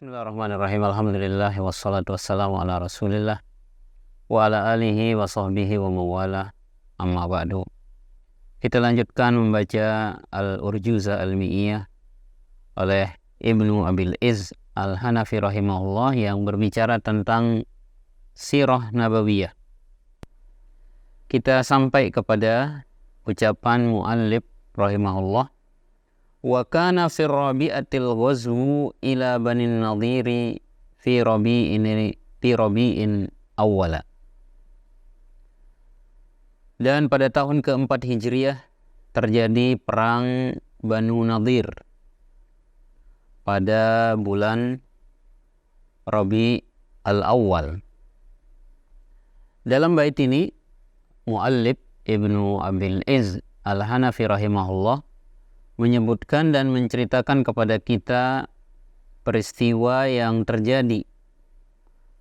Bismillahirrahmanirrahim. Alhamdulillah wassalatu wassalamu ala Rasulillah wa ala alihi wa sahbihi wa mawala. Amma ba'du. Kita lanjutkan membaca Al-Urjuza Al-Mi'iyah oleh Ibnu Abil Izz Al-Hanafi rahimahullah yang berbicara tentang sirah nabawiyah. Kita sampai kepada ucapan muallif rahimahullah, wa kana fi rabi'atil ghazwu ila Bani Nadhiri fi rabi'in awwala. Dan pada tahun keempat Hijriah terjadi perang Banu Nadhir pada bulan Rabi' al-Awwal. Dalam bait ini muallif Ibnu Abil Izz Al-Hanafi rahimahullah menyebutkan dan menceritakan kepada kita peristiwa yang terjadi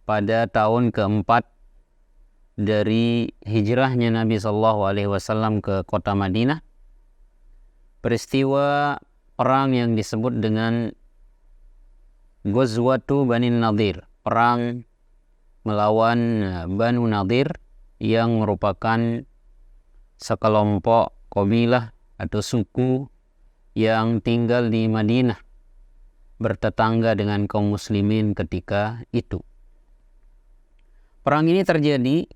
pada tahun keempat dari hijrahnya Nabi SAW ke kota Madinah. Peristiwa perang yang disebut dengan Ghazwatu Bani Nadhir, perang melawan Banu Nadhir yang merupakan sekelompok kabilah atau suku yang tinggal di Madinah bertetangga dengan kaum muslimin ketika itu. Perang ini terjadi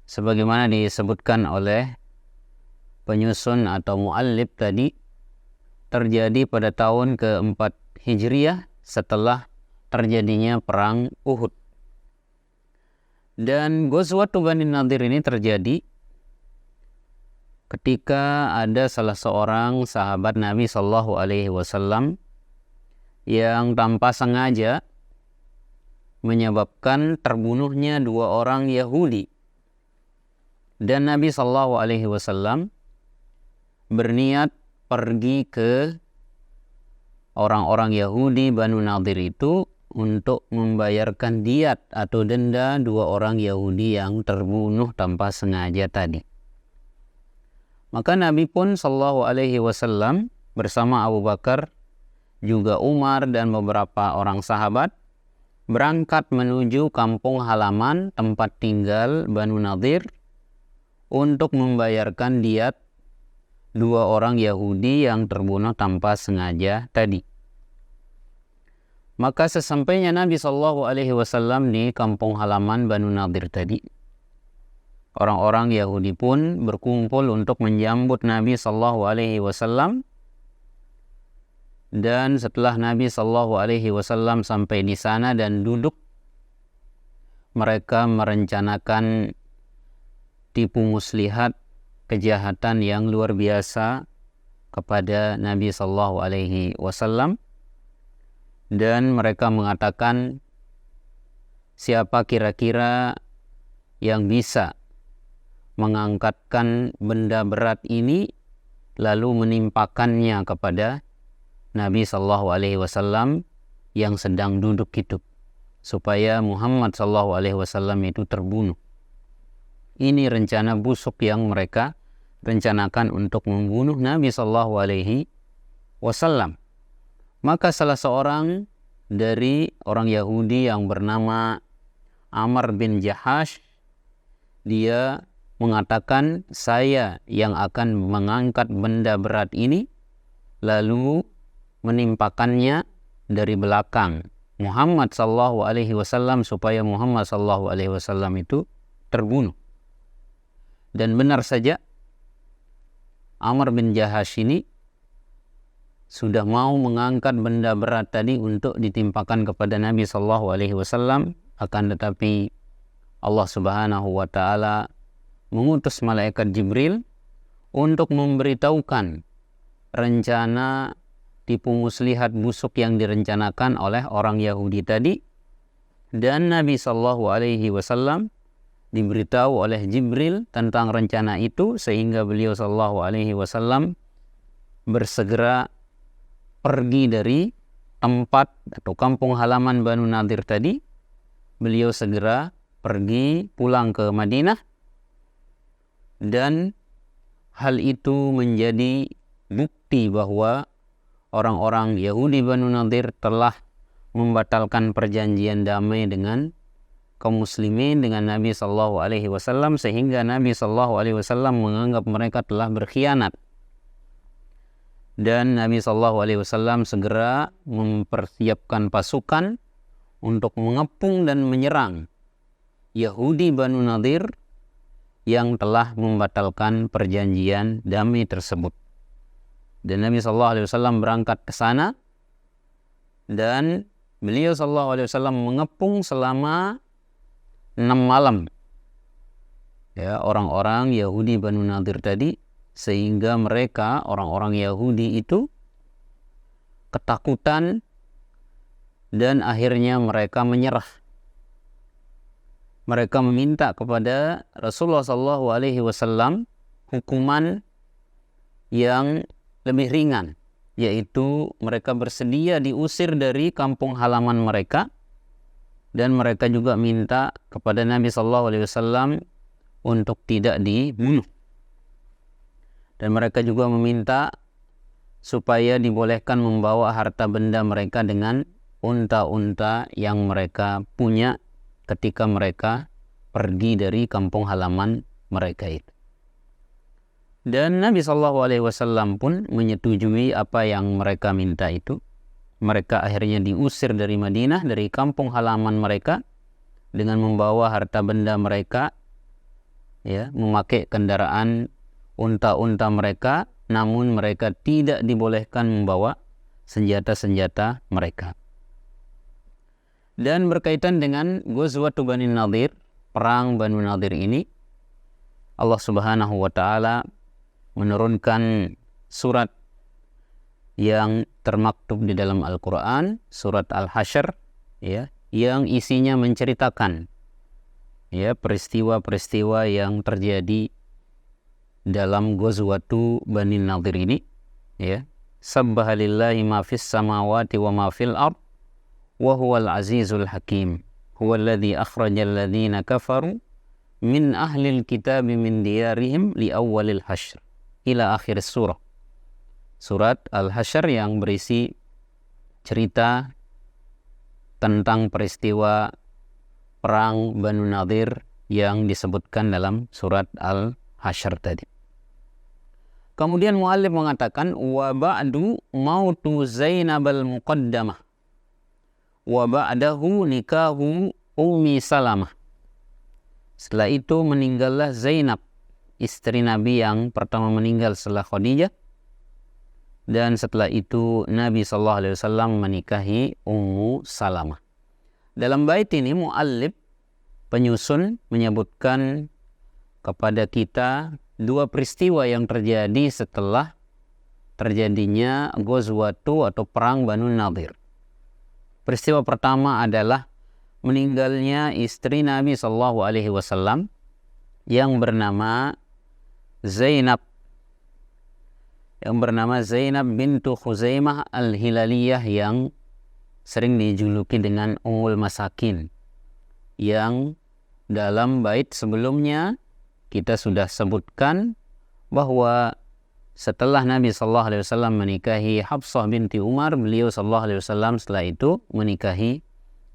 sebagaimana disebutkan oleh penyusun atau muallif tadi, terjadi pada tahun keempat Hijriah setelah terjadinya perang Uhud. Dan Ghazwatu Bani Nadhir ini terjadi ketika ada salah seorang sahabat Nabi SAW yang tanpa sengaja menyebabkan terbunuhnya dua orang Yahudi. Dan Nabi SAW berniat pergi ke orang-orang Yahudi Banu Nadhir itu untuk membayarkan diat atau denda dua orang Yahudi yang terbunuh tanpa sengaja tadi. Maka Nabi pun SAW bersama Abu Bakar, juga Umar dan beberapa orang sahabat berangkat menuju kampung halaman tempat tinggal Banu Nadhir untuk membayarkan diat dua orang Yahudi yang terbunuh tanpa sengaja tadi. Maka sesampainya Nabi SAW di kampung halaman Banu Nadhir tadi, orang-orang Yahudi pun berkumpul untuk menyambut Nabi SAW. Dan setelah Nabi SAW sampai di sana dan duduk, mereka merencanakan tipu muslihat, kejahatan yang luar biasa kepada Nabi SAW. Dan mereka mengatakan, siapa kira-kira yang bisa mengangkatkan benda berat ini lalu menimpakannya kepada Nabi SAW yang sedang duduk itu, supaya Muhammad SAW itu terbunuh. Ini rencana busuk yang mereka rencanakan untuk membunuh Nabi SAW. Maka salah seorang dari orang Yahudi yang bernama Amr bin Jahash, dia mengatakan, saya yang akan mengangkat benda berat ini lalu menimpakannya dari belakang Muhammad SAW supaya Muhammad SAW itu terbunuh. Dan benar saja, Amr bin Jahash ini sudah mau mengangkat benda berat tadi untuk ditimpakan kepada Nabi SAW, akan tetapi Allah Subhanahu wa Ta'ala mengutus malaikat Jibril untuk memberitahukan rencana tipu muslihat busuk yang direncanakan oleh orang Yahudi tadi. Dan Nabi SAW diberitahu oleh Jibril tentang rencana itu, sehingga beliau SAW bersegera pergi dari tempat atau kampung halaman Banu Nadhir tadi. Beliau segera pergi pulang ke Madinah, dan hal itu menjadi bukti bahwa orang-orang Yahudi Banu Nadir telah membatalkan perjanjian damai dengan kaum muslimin dengan Nabi Shallallahu Alaihi Wasallam, sehingga Nabi Shallallahu Alaihi Wasallam menganggap mereka telah berkhianat. Dan Nabi Shallallahu Alaihi Wasallam segera mempersiapkan pasukan untuk mengepung dan menyerang Yahudi Banu Nadir yang telah membatalkan perjanjian damai tersebut. Dan Nabi Shallallahu Alaihi Wasallam berangkat ke sana dan beliau Shallallahu Alaihi Wasallam mengepung selama 6 malam ya orang-orang Yahudi Banu Nadir tadi, sehingga mereka orang-orang Yahudi itu ketakutan dan akhirnya mereka menyerah. Mereka meminta kepada Rasulullah Shallallahu Alaihi Wasallam hukuman yang lebih ringan, yaitu mereka bersedia diusir dari kampung halaman mereka, dan mereka juga minta kepada Nabi Shallallahu Alaihi Wasallam untuk tidak dibunuh. Dan mereka juga meminta supaya dibolehkan membawa harta benda mereka dengan unta-unta yang mereka punya ketika mereka pergi dari kampung halaman mereka itu. Dan Nabi Shallallahu Alaihi Wasallam pun menyetujui apa yang mereka minta itu. Mereka akhirnya diusir dari Madinah, dari kampung halaman mereka, dengan membawa harta benda mereka, ya, memakai kendaraan unta-unta mereka, namun mereka tidak dibolehkan membawa senjata-senjata mereka. Dan berkaitan dengan Ghazwatu Bani Nadir, perang Banu Nadir ini, Allah Subhanahu wa Ta'ala menurunkan surat yang termaktub di dalam Al-Quran, surat Al-Hasyr, ya, yang isinya menceritakan ya peristiwa-peristiwa yang terjadi dalam Ghazwatu Bani Nadir ini, ya. Sabbaha lillahi ma fis samawati wa ma fil ard wa huwal azizul hakim. Huwallazi akhrajal ladzina kafaru min ahlil kitabi min diyarihim li awwalil hasyr ila akhir surah. Surat Al-Hasyr yang berisi cerita tentang peristiwa perang Banu Nadir yang disebutkan dalam surat Al-Hasyr tadi. Kemudian muallif mengatakan wa ba'du mautu Zainab al-Muqaddamah wa ba'dahu nikahu Ummi Salamah. Setelah itu meninggallah Zainab, istri Nabi yang pertama meninggal setelah Khadijah, dan setelah itu Nabi SAW menikahi Ummu Salamah. Dalam bait ini muallif penyusun menyebutkan kepada kita dua peristiwa yang terjadi setelah terjadinya Ghazwatu atau perang Banu Nadir. Peristiwa pertama adalah meninggalnya istri Nabi SAW yang bernama Zainab bintu Khuzaimah al-Hilaliyah, yang sering dijuluki dengan Ummul Masakin, yang dalam bait sebelumnya kita sudah sebutkan bahwa setelah Nabi SAW menikahi Hafsah binti Umar, beliau SAW setelah itu menikahi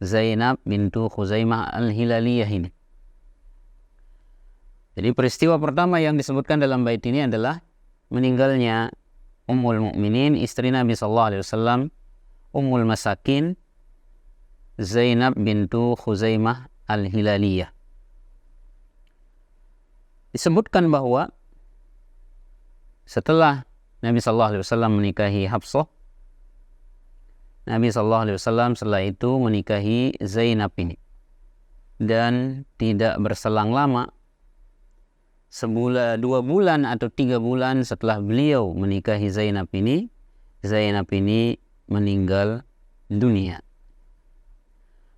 Zainab bintu Khuzaimah al-Hilaliyah ini. Jadi peristiwa pertama yang disebutkan dalam bait ini adalah meninggalnya Ummul Mukminin, istri Nabi SAW, Ummul Masakin, Zainab bintu Khuzaimah al-Hilaliyah. Disebutkan bahwa setelah Nabi SAW menikahi Hafsah, Nabi SAW setelah itu menikahi Zainab ini. Dan tidak berselang lama, 2 bulan atau 3 bulan setelah beliau menikahi Zainab ini meninggal dunia.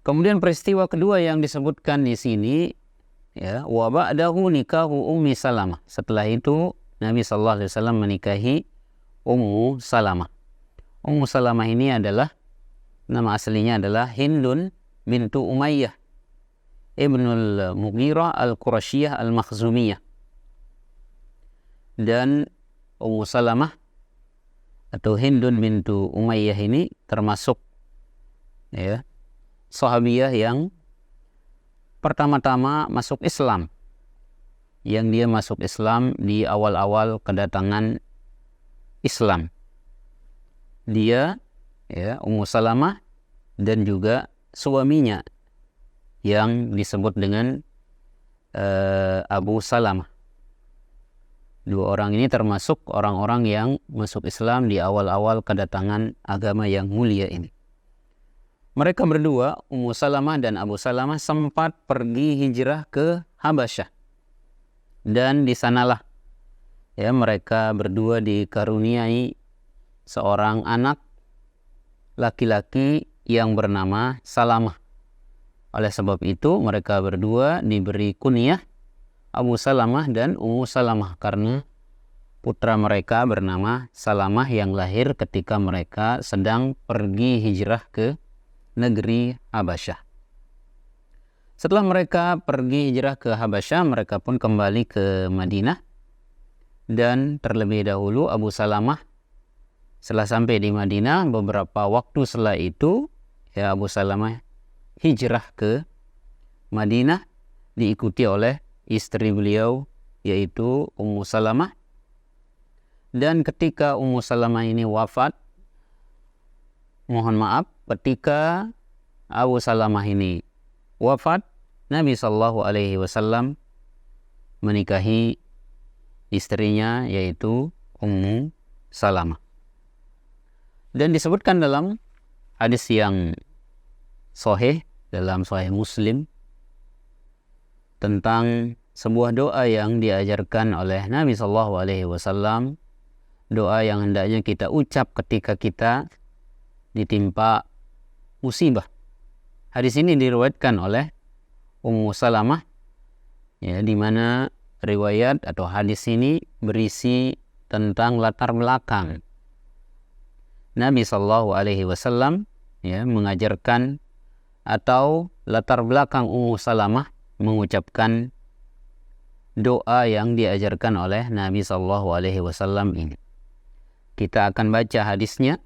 Kemudian peristiwa kedua yang disebutkan di sini, ya, wa ba'dahu nikahu Ummi Salamah. Setelah itu Nabi SAW menikahi Ummu Salamah. Ummu Salamah ini adalah, nama aslinya adalah Hindun bintu Umayyah ibnul Mughirah al-Qurasyiyah al-Makhzumiyah. Dan Ummu Salamah atau Hindun bintu Umayyah ini termasuk ya sahabiyah yang pertama-tama masuk Islam, yang dia masuk Islam di awal-awal kedatangan Islam. Dia ya Ummu Salamah dan juga suaminya yang disebut dengan Abu Salamah. Dua orang ini termasuk orang-orang yang masuk Islam di awal-awal kedatangan agama yang mulia ini. Mereka berdua, Ummu Salamah dan Abu Salamah, sempat pergi hijrah ke Habasyah. Dan di sanalah ya mereka berdua dikaruniai seorang anak laki-laki yang bernama Salamah. Oleh sebab itu mereka berdua diberi kunyah Abu Salamah dan Ummu Salamah karena putra mereka bernama Salamah yang lahir ketika mereka sedang pergi hijrah ke negeri Habasyah. Setelah mereka pergi hijrah ke Habasyah, mereka pun kembali ke Madinah. Dan terlebih dahulu Abu Salamah setelah sampai di Madinah, beberapa waktu setelah itu ya Abu Salamah hijrah ke Madinah diikuti oleh istri beliau yaitu Ummu Salamah. Dan ketika Ummu Salamah ini wafat, mohon maaf, ketika Abu Salamah ini wafat, Nabi SAW menikahi istrinya yaitu Ummu Salamah. Dan disebutkan dalam hadis yang sahih dalam Sahih Muslim tentang sebuah doa yang diajarkan oleh Nabi SAW, doa yang hendaknya kita ucap ketika kita ditimpa musibah. Hadis ini diriwayatkan oleh Ummu Salamah, ya, di mana riwayat atau hadis ini berisi tentang latar belakang Nabi SAW ya mengajarkan atau latar belakang Ummu Salamah mengucapkan doa yang diajarkan oleh Nabi SAW ini. Kita akan baca hadisnya.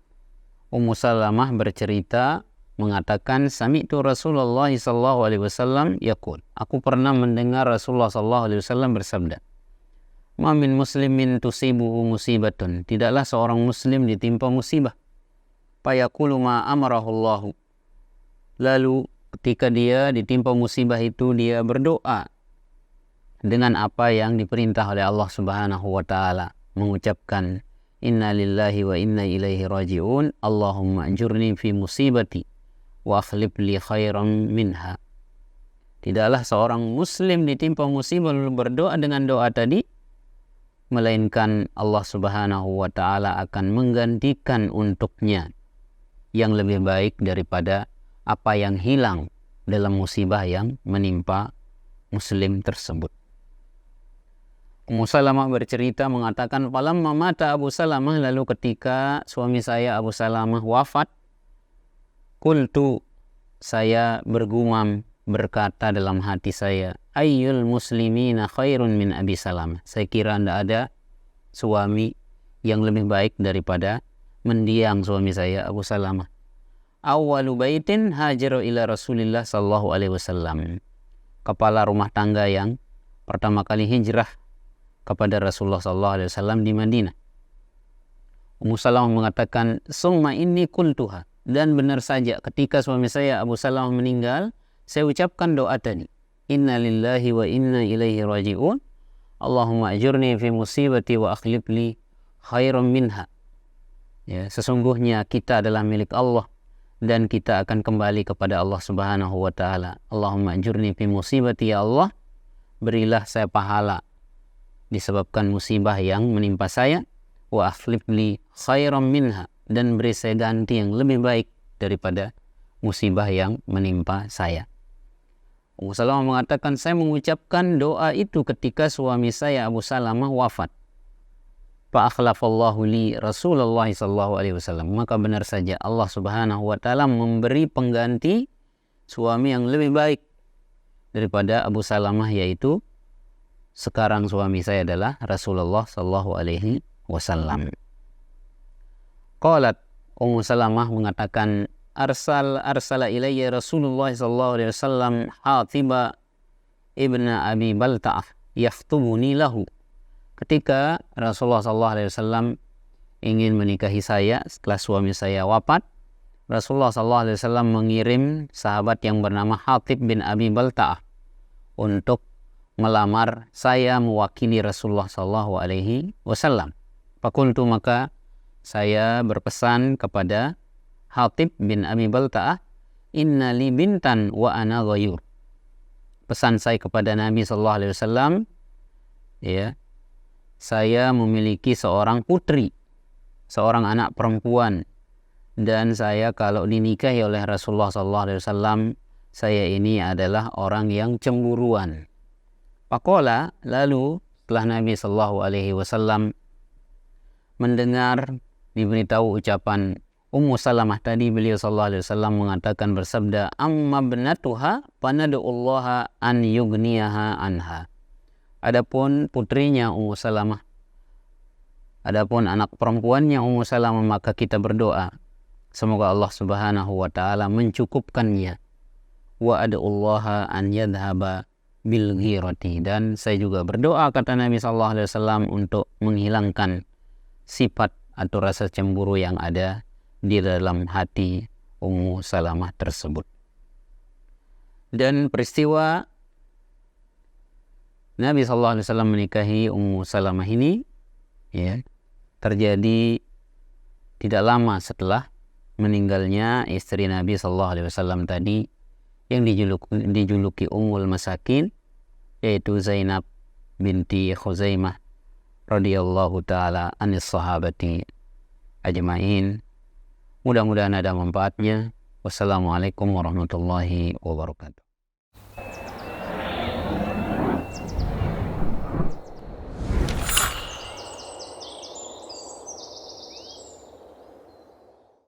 Ummu Salamah bercerita mengatakan, sami'tu Rasulullah SAW yaqul, aku pernah mendengar Rasulullah SAW bersabda, ma min muslimin tusibuhu musibatun, tidaklah seorang muslim ditimpa musibah, fayaqulu ma amarahullahu, lalu ketika dia ditimpa musibah itu dia berdoa dengan apa yang diperintah oleh Allah Subhanahu wa taala, mengucapkan inna lillahi wa inna ilaihi raji'un, Allahumma anjurni fi musibati wa akhlif li khairan minha. Tidaklah seorang muslim ditimpa musibah lalu berdoa dengan doa tadi, melainkan Allah Subhanahu wa taala akan menggantikan untuknya yang lebih baik daripada apa yang hilang dalam musibah yang menimpa muslim tersebut. Ummu Salamah bercerita mengatakan, falamma mata Abu Salamah, lalu ketika suami saya Abu Salamah wafat, qultu, saya bergumam berkata dalam hati saya, ayyul muslimina khairun min Abi Salamah, saya kira tidak ada suami yang lebih baik daripada mendiang suami saya Abu Salamah. Awwalu baitin hajaru ila Rasulillah sallallahu alaihi wasallam, kepala rumah tangga yang pertama kali hijrah kepada Rasulullah sallallahu alaihi wasallam di Madinah. Ummu Salamah mengatakan, summa inni qultuha, dan benar saja ketika suami saya Abu Salamah meninggal, saya ucapkan doa tadi, inna lillahi wa inna ilaihi raji'un, Allahumma ajurni fi musibati wa akhlif li khairan minha. Ya, sesungguhnya kita adalah milik Allah dan kita akan kembali kepada Allah Subhanahu wa taala. Allahumma ajurni fi musibati, ya Allah, berilah saya pahala disebabkan musibah yang menimpa saya, wa akhlif li khairan minha, dan beri saya ganti yang lebih baik daripada musibah yang menimpa saya. Ummu Salamah mengatakan, saya mengucapkan doa itu ketika suami saya Abu Salamah wafat. Fa akhlafallahu li Rasulullah sallallahu alaihi wasallam, maka benar saja Allah Subhanahu wa taala memberi pengganti suami yang lebih baik daripada Abu Salamah, yaitu sekarang suami saya adalah Rasulullah sallallahu alaihi wasallam. Qalat, Ummu Salamah mengatakan, arsala ilayya Rasulullah sallallahu alaihi wasallam Hatiba ibna Abi Balta'ah yaftubuni lahu. Ketika Rasulullah sallallahu alaihi wasallam ingin menikahi saya setelah suami saya wafat, Rasulullah sallallahu alaihi wasallam mengirim sahabat yang bernama Hatib bin Abi Balta'ah untuk melamar saya mewakili Rasulullah sallallahu alaihi wasallam. Fakultu, maka saya berpesan kepada Hatib bin Abi Balta'ah, inna li bintan wa ana ghayur. Pesan saya kepada Nabi sallallahu alaihi wasallam, ya, saya memiliki seorang putri, seorang anak perempuan, dan saya kalau dinikahi oleh Rasulullah sallallahu alaihi wasallam, saya ini adalah orang yang cemburuan. Faqala, lalu setelah Nabi sallallahu alaihi wasallam mendengar diberitahu ucapan Ummu Salamah tadi, beliau sallallahu alaihi wasallam mengatakan, bersabda, amma ibnatuha fanad'ullaha an yughniyaha anha. Adapun putrinya Ummu Salamah, adapun anak perempuannya Ummu Salamah, maka kita berdoa semoga Allah Subhanahu wa taala mencukupkannya. Wa ad'ullaha an yadhhaba bil ghirati, dan saya juga berdoa, kata Nabi sallallahu alaihi wasallam, untuk menghilangkan sifat atau rasa cemburu yang ada di dalam hati Ummu Salamah tersebut. Dan peristiwa Nabi sallallahu alaihi wasallam menikahi Ummu Salamah ini, ya, terjadi tidak lama setelah meninggalnya istri Nabi sallallahu alaihi wasallam tadi yang dijuluki Ummul Masakin, yaitu Zainab binti Khuzaimah radhiyallahu taala anis sahabati ajmain. Mudah-mudahan ada manfaatnya. Wassalamualaikum warahmatullahi wabarakatuh.